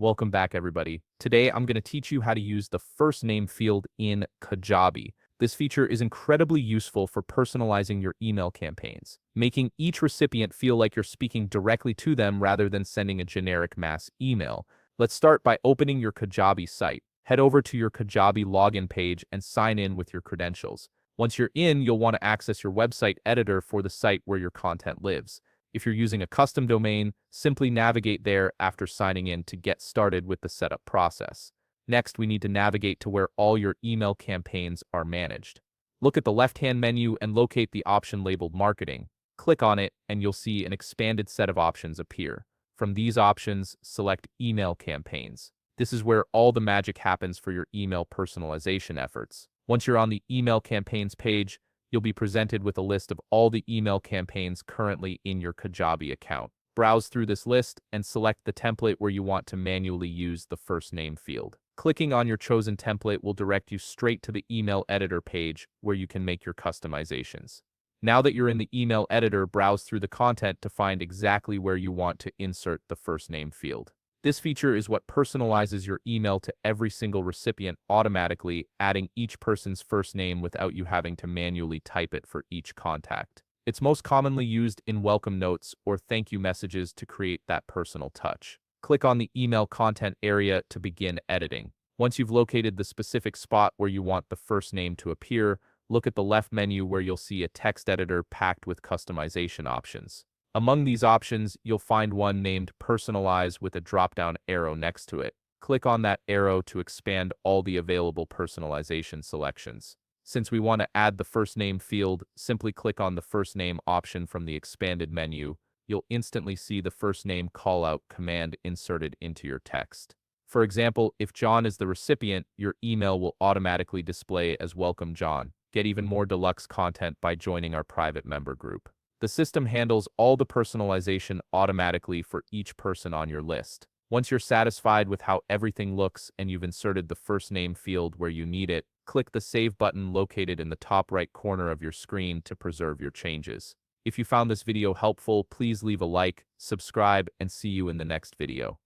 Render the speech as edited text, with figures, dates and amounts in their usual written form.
Welcome back, everybody. Today, I'm going to teach you how to use the first name field in Kajabi. This feature is incredibly useful for personalizing your email campaigns, making each recipient feel like you're speaking directly to them rather than sending a generic mass email. Let's start by opening your Kajabi site. Head over to your Kajabi login page and sign in with your credentials. Once you're in, you'll want to access your website editor for the site where your content lives. If you're using a custom domain, simply navigate there after signing in to get started with the setup process. Next, we need to navigate to where all your email campaigns are managed. Look at the left-hand menu and locate the option labeled Marketing. Click on it, and you'll see an expanded set of options appear. From these options, select Email Campaigns. This is where all the magic happens for your email personalization efforts. Once you're on the Email Campaigns page, you'll be presented with a list of all the email campaigns currently in your Kajabi account. Browse through this list and select the template where you want to manually use the first name field. Clicking on your chosen template will direct you straight to the email editor page where you can make your customizations. Now that you're in the email editor, browse through the content to find exactly where you want to insert the first name field. This feature is what personalizes your email to every single recipient automatically, adding each person's first name without you having to manually type it for each contact. It's most commonly used in welcome notes or thank you messages to create that personal touch. Click on the email content area to begin editing. Once you've located the specific spot where you want the first name to appear, look at the left menu where you'll see a text editor packed with customization options. Among these options, you'll find one named Personalize with a drop-down arrow next to it. Click on that arrow to expand all the available personalization selections. Since we want to add the first name field, simply click on the first name option from the expanded menu. You'll instantly see the first name callout command inserted into your text. For example, if John is the recipient, your email will automatically display as Welcome John. Get even more deluxe content by joining our private member group. The system handles all the personalization automatically for each person on your list. Once you're satisfied with how everything looks and you've inserted the first name field where you need it, click the Save button located in the top right corner of your screen to preserve your changes. If you found this video helpful, please leave a like, subscribe, and see you in the next video.